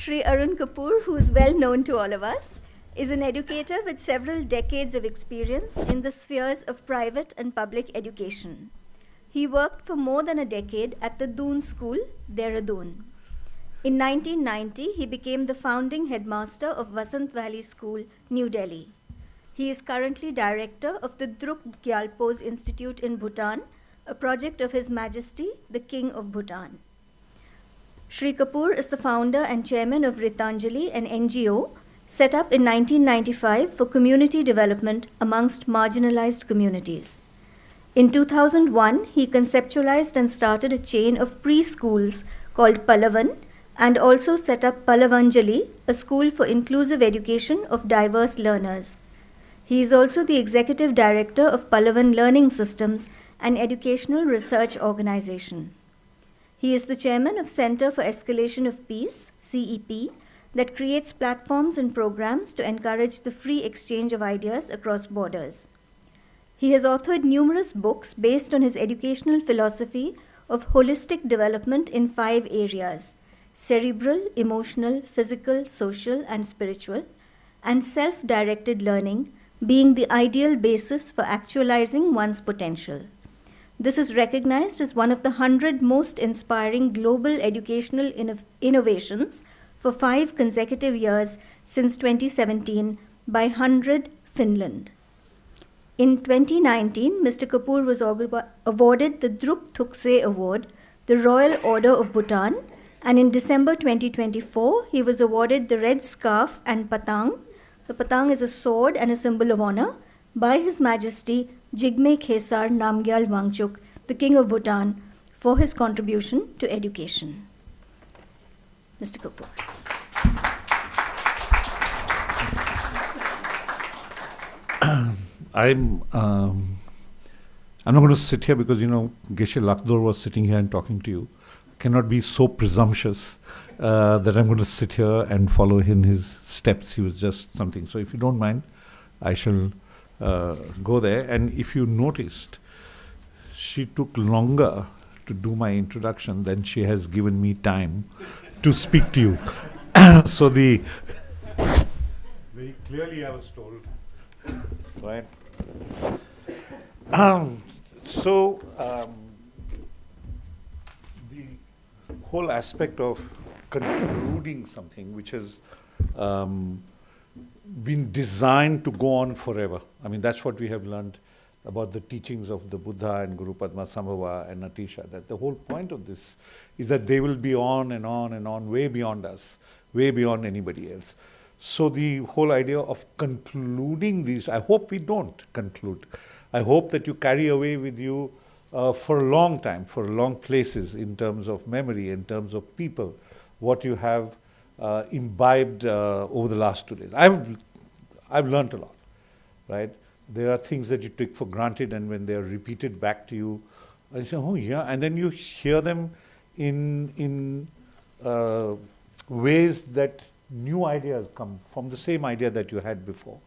Shri Arun Kapur, who is well known to all of us, is an educator with several decades of experience in the spheres of private and public education. He worked for more than a decade at the Doon School, Dehradun. In 1990, he became the founding headmaster of Vasant Valley School, New Delhi. He is currently director of the Druk Gyalpo's Institute in Bhutan, a project of His Majesty, the King of Bhutan. Shri Kapur is the founder and chairman of Ritinjali, an NGO set up in 1995 for community development amongst marginalized communities. In 2001, he conceptualized and started a chain of preschools called Pallavan and also set up Pallavanjali, a school for inclusive education of diverse learners. He is also the executive director of Pallavan Learning Systems, an educational research organization. He is the chairman of Center for Escalation of Peace, CEP, that creates platforms and programs to encourage the free exchange of ideas across borders. He has authored numerous books based on his educational philosophy of holistic development in 5 areas: cerebral, emotional, physical, social, and spiritual, and self-directed learning being the ideal basis for actualizing one's potential. This is recognized as one of the 100 most inspiring global educational innovations for 5 consecutive years since 2017 by 100 Finland. In 2019, Mr. Kapur was awarded the Druk Thukse Award, the Royal Order of Bhutan, and in December 2024, he was awarded the Red Scarf and Patang. The Patang is a sword and a symbol of honor by His Majesty Jigme Khesar Namgyal Wangchuk, the King of Bhutan, for his contribution to education. Mr. Kapur. I'm not going to sit here because, Geshe Lakhdor was sitting here and talking to you. Cannot be so presumptuous that I'm going to sit here and follow in his steps. He was just something. So if you don't mind, I shall go there. And if you noticed, she took longer to do my introduction than she has given me time to speak to you. So very clearly I was told, right? The whole aspect of concluding something which has been designed to go on forever. I mean, that's what we have learned about the teachings of the Buddha and Guru Padmasambhava and Atisa, that the whole point of this is that they will be on and on and on, way beyond us, way beyond anybody else. So the whole idea of concluding these, I hope we don't conclude. I hope that you carry away with you for a long time, for long places in terms of memory, in terms of people, what you have imbibed over the last 2 days. I've learned a lot, right? There are things that you take for granted, and when they are repeated back to you, you say, oh yeah, and then you hear them in ways that new ideas come from the same idea that you had before.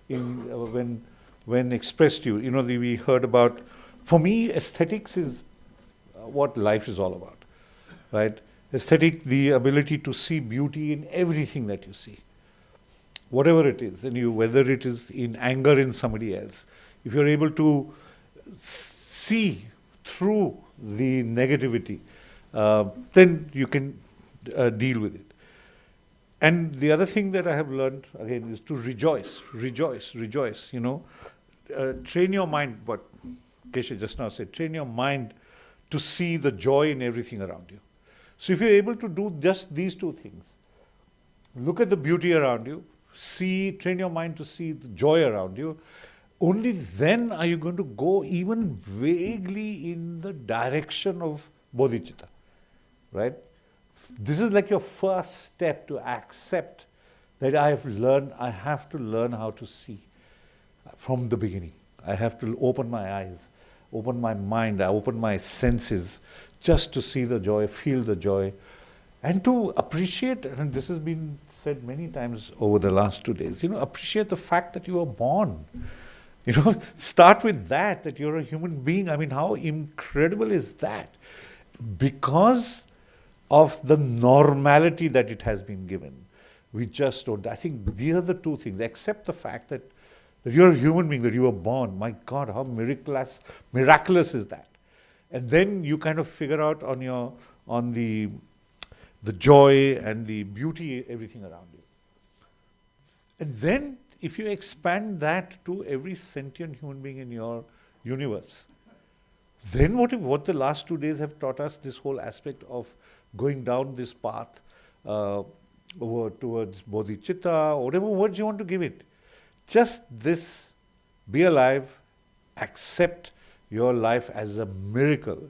When expressed to you, we heard about, for me, aesthetics is what life is all about, right? Aesthetic, the ability to see beauty in everything that you see, whatever it is, and whether it is in anger in somebody else, if you're able to see through the negativity, then you can deal with it. And the other thing that I have learned, again, is to rejoice. Train your mind, what Keshe just now said, train your mind to see the joy in everything around you. So if you're able to do just these 2 things, look at the beauty around you, train your mind to see the joy around you, only then are you going to go even vaguely in the direction of bodhicitta, right? This is like your first step to accept that I have to learn how to see from the beginning. I have to open my eyes, open my mind, I open my senses just to see the joy, feel the joy, and to appreciate, and this has been said many times over the last 2 days, appreciate the fact that you were born. Start with that you're a human being. I mean, how incredible is that? Because of the normality that it has been given. We just don't. I think these are the two things. Accept the fact that you're a human being, that you were born. My God, how miraculous is that? And then you kind of figure out on the joy and the beauty, everything around you. And then if you expand that to every sentient human being in your universe, then what the last 2 days have taught us, this whole aspect of going down this path over towards bodhicitta, whatever words you want to give it. Just this, be alive, accept your life as a miracle.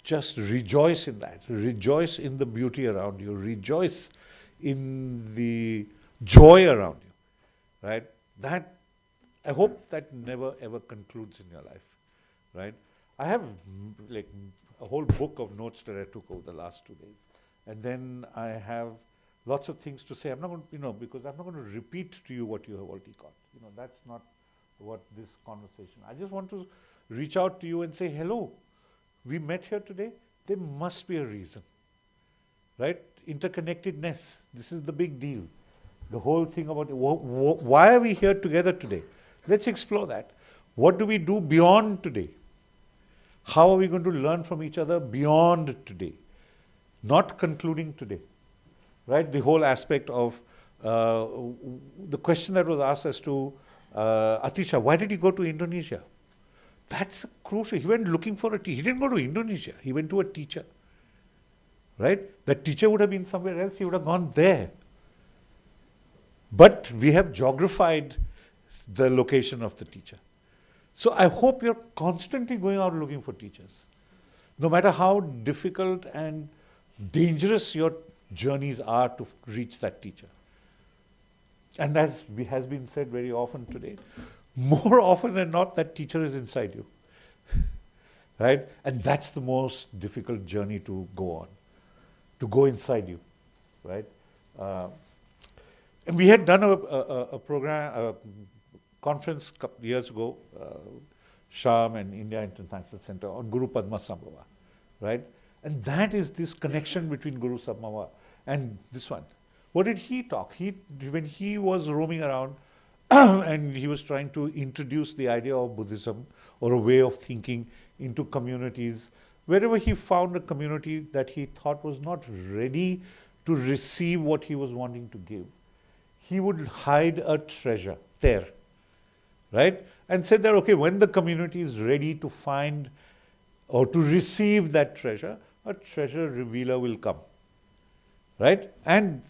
Just rejoice in that. Rejoice in the beauty around you. Rejoice in the joy around you. Right? That, I hope that never ever concludes in your life. Right? I have like a whole book of notes that I took over the last 2 days. And then I have lots of things to say. I'm not going to, because I'm not going to repeat to you what you have already got. That's not what this conversation. I just want to reach out to you and say, hello, we met here today. There must be a reason, right? Interconnectedness. This is the big deal. The whole thing about why are we here together today? Let's explore that. What do we do beyond today? How are we going to learn from each other beyond today? Not concluding today. Right, the whole aspect of the question that was asked as to Atisa, why did he go to Indonesia? That's crucial. He went looking for a teacher. He didn't go to Indonesia. He went to a teacher. Right? That teacher would have been somewhere else. He would have gone there. But we have geographied the location of the teacher. So I hope you're constantly going out looking for teachers. No matter how difficult and dangerous your journeys are to reach that teacher. And as has been said very often today, more often than not, that teacher is inside you. Right? And that's the most difficult journey to go on, to go inside you. Right? And we had done a program, a conference a couple years ago, Sham and India International Center, on Guru Padma Sambhava. Right? And that is this connection between Guru Sambhava and this one. What did he talk? When he was roaming around and he was trying to introduce the idea of Buddhism or a way of thinking into communities, wherever he found a community that he thought was not ready to receive what he was wanting to give, he would hide a treasure there. Right? And said that, okay, when the community is ready to find or to receive that treasure, a treasure revealer will come. Right? And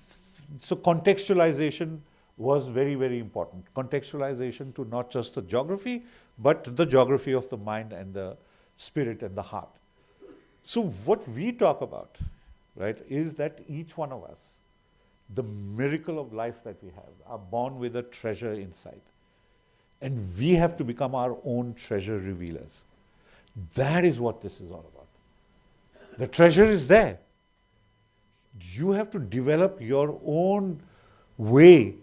so contextualization was very, very important. Contextualization to not just the geography, but the geography of the mind and the spirit and the heart. So what we talk about, right, is that each one of us, the miracle of life that we have, are born with a treasure inside. And we have to become our own treasure revealers. That is what this is all about. The treasure is there. You have to develop your own way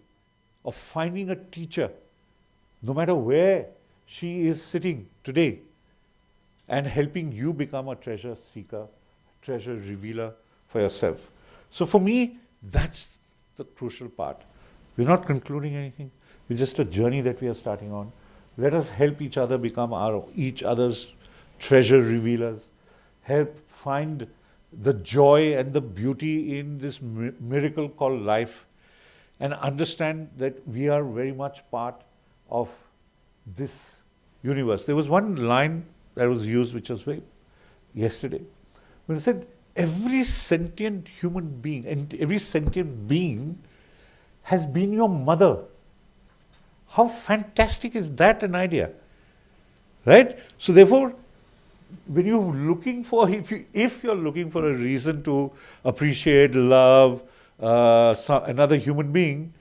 of finding a teacher, no matter where she is sitting today, and helping you become a treasure seeker, treasure revealer for yourself. So for me, that's the crucial part. We're not concluding anything. It's just a journey that we are starting on. Let us help each other become each other's treasure revealers. Help find the joy and the beauty in this miracle called life, and understand that we are very much part of this universe. There was one line that was used, which was yesterday, when it said, every sentient human being and every sentient being has been your mother. How fantastic is that an idea? Right? So therefore, when you're looking for, if you're looking for a reason to appreciate, love another human being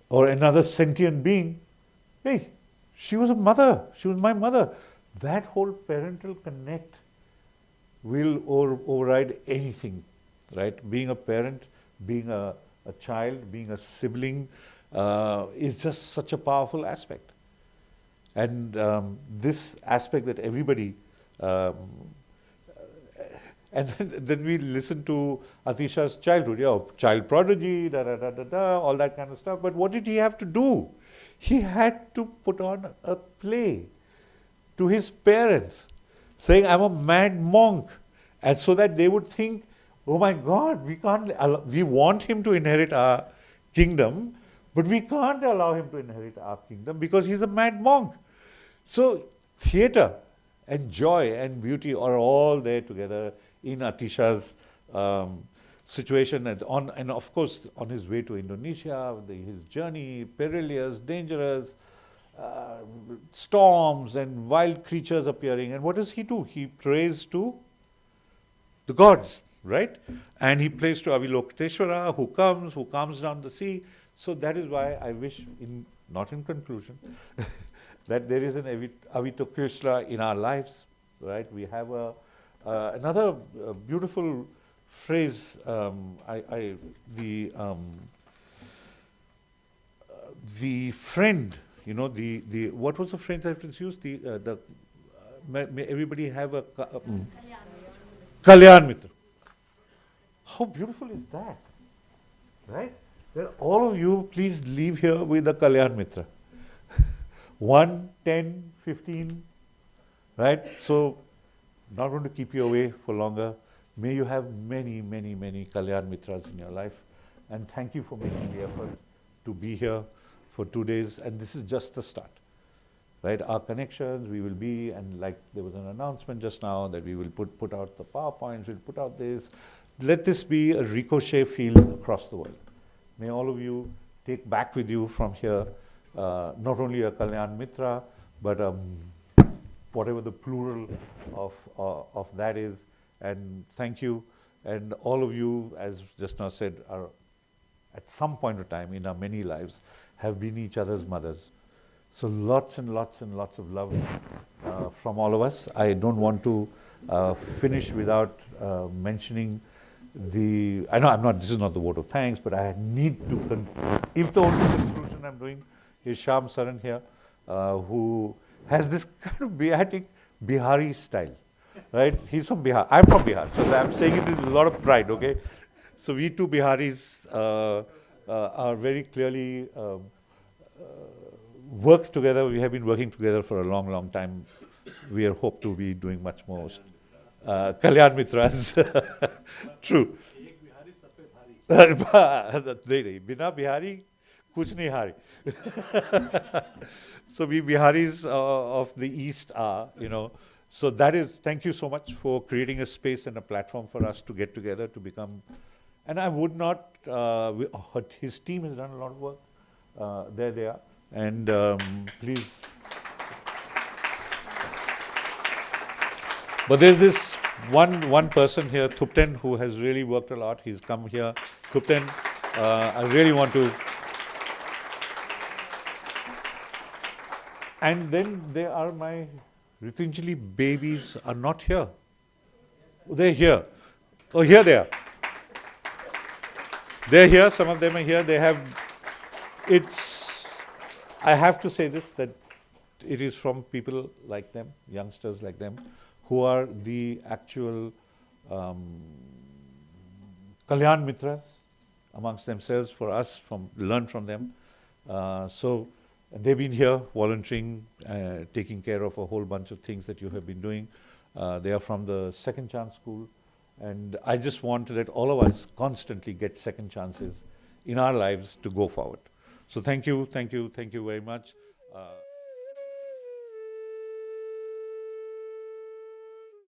or another sentient being, hey, she was a mother. She was my mother. That whole parental connect will override anything, right? Being a parent, being a child, being a sibling is just such a powerful aspect. And this aspect that everybody And then we listen to Atisa's childhood, child prodigy, all that kind of stuff. But what did he have to do? He had to put on a play to his parents, saying, I'm a mad monk. And so that they would think, oh my God, we want him to inherit our kingdom, but we can't allow him to inherit our kingdom because he's a mad monk. So theatre and joy and beauty are all there together in Atisa's situation, and of course on his way to Indonesia, his journey, perilous, dangerous, storms and wild creatures appearing. And what does he do? He prays to the gods, right? And he prays to Avalokiteshvara, who calms down the sea. So that is why I wish, not in conclusion, that there is an Avalokiteshvara in our lives, right? We have another beautiful phrase. The friend, what was the phrase that was used? May everybody have a Kalyan Mitra. How beautiful is that, right? That all of you please leave here with a Kalyan Mitra. 1, 10, 15, right? So, not going to keep you away for longer. May you have many, many, many Kalyan Mitras in your life. And thank you for making the effort to be here for 2 days. And this is just the start, right? Our connections, we will be, and like there was an announcement just now that we will put out the PowerPoints, we'll put out this. Let this be a ricochet field across the world. May all of you take back with you from here not only a Kalyan Mitra, but whatever the plural of that is. And thank you. And all of you, as just now said, are at some point of time in our many lives have been each other's mothers. So lots and lots and lots of love from all of us. I don't want to finish without mentioning I know this is not the vote of thanks, but I need to, if the only conclusion I'm doing is Shyam Saran here, who has this kind of beatic Bihari style, right? He's from Bihar. I'm from Bihar, so I'm saying it with a lot of pride, okay? So we two Biharis are very clearly worked together. We have been working together for a long, long time. We hope to be doing much more. Kalyan Mitras. True. Bina Bihari, kuch nahi hari. So we Biharis of the East are, So that is, thank you so much for creating a space and a platform for us to get together, to become, and I would not, his team has done a lot of work. There they are. And please. But there's this one person here, Thupten, who has really worked a lot. He's come here. Thupten, I really want to. And then there are my Ritinjali babies are not here. They're here. Oh, here they are. They're here. Some of them are here. They have, I have to say this, that it is from people like them, youngsters like them, who are the actual Kalyan Mitras amongst themselves for us, learn from them. So they've been here volunteering, taking care of a whole bunch of things that you have been doing. They are from the Second Chance School. And I just want to let all of us constantly get second chances in our lives to go forward. So thank you very much.